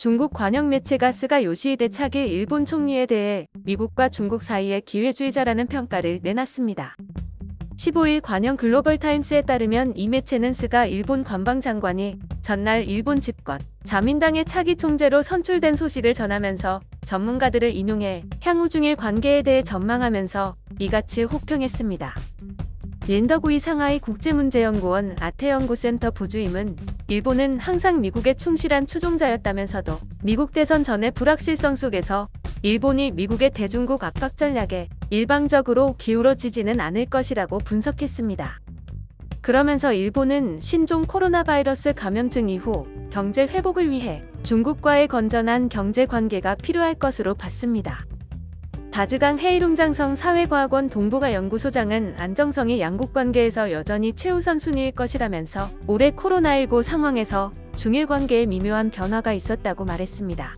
중국 관영 매체가 스가 요시히데 차기 일본 총리에 대해 미국과 중국 사이의 기회주의자라는 평가를 내놨습니다. 15일 관영 글로벌 타임스에 따르면 이 매체는 스가 일본 관방장관이 전날 일본 집권, 자민당의 차기 총재로 선출된 소식을 전하면서 전문가들을 인용해 향후 중일 관계에 대해 전망하면서 이같이 혹평했습니다. 옌더구이 상하이 국제문제연구원 아태연구센터 부주임은 일본은 항상 미국에 충실한 추종자였다면서도 미국 대선 전의 불확실성 속에서 일본이 미국의 대중국 압박 전략에 일방적으로 기울어지지는 않을 것이라고 분석했습니다. 그러면서 일본은 신종 코로나 바이러스 감염증 이후 경제 회복을 위해 중국과의 건전한 경제 관계가 필요할 것으로 봤습니다. 다즈강 헤이룽장성 사회과학원 동북아 연구소장은 안정성이 양국 관계에서 여전히 최우선 순위일 것이라면서 올해 코로나19 상황에서 중일 관계에 미묘한 변화가 있었다고 말했습니다.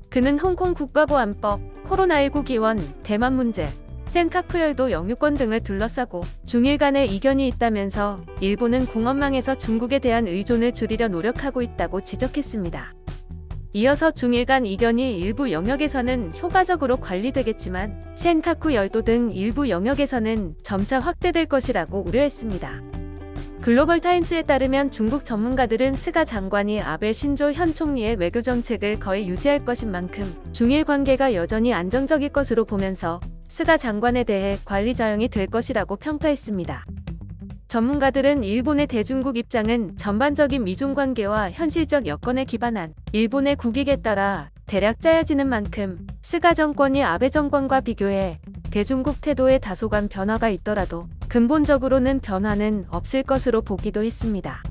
그는 홍콩 국가보안법, 코로나19 기원, 대만 문제, 센카쿠 열도 영유권 등을 둘러싸고 중일 간의 이견이 있다면서 일본은 공업망에서 중국에 대한 의존을 줄이려 노력하고 있다고 지적했습니다. 이어서 중일 간 이견이 일부 영역에서는 효과적으로 관리되겠지만 센카쿠 열도 등 일부 영역에서는 점차 확대될 것이라고 우려했습니다. 글로벌 타임스에 따르면 중국 전문가들은 스가 장관이 아베 신조 현 총리의 외교 정책을 거의 유지할 것인 만큼 중일 관계가 여전히 안정적일 것으로 보면서 스가 장관에 대해 관리 자용이 될 것이라고 평가했습니다. 전문가들은 일본의 대중국 입장은 전반적인 미중 관계와 현실적 여건에 기반한 일본의 국익에 따라 대략 짜여지는 만큼 스가 정권이 아베 정권과 비교해 대중국 태도에 다소간 변화가 있더라도 근본적으로는 변화는 없을 것으로 보기도 했습니다.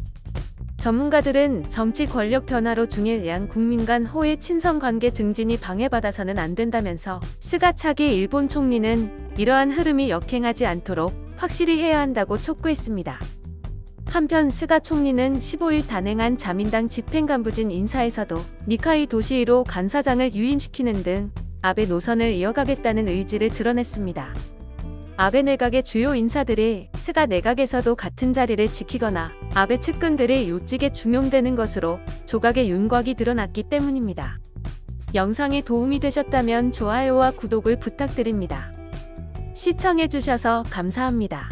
전문가들은 정치 권력 변화로 중일 양 국민 간 호의 친선 관계 증진이 방해받아서는 안 된다면서 스가 차기 일본 총리는 이러한 흐름이 역행하지 않도록 확실히 해야 한다고 촉구했습니다. 한편 스가 총리는 15일 단행한 자민당 집행간부진 인사에서도 니카이 도시히로 간사장을 유임시키는 등 아베 노선을 이어가겠다는 의지를 드러냈습니다. 아베 내각의 주요 인사들이 스가 내각에서도 같은 자리를 지키거나 아베 측근들이 요직에 중용되는 것으로 조각의 윤곽이 드러났기 때문입니다. 영상이 도움이 되셨다면 좋아요와 구독을 부탁드립니다. 시청해주셔서 감사합니다.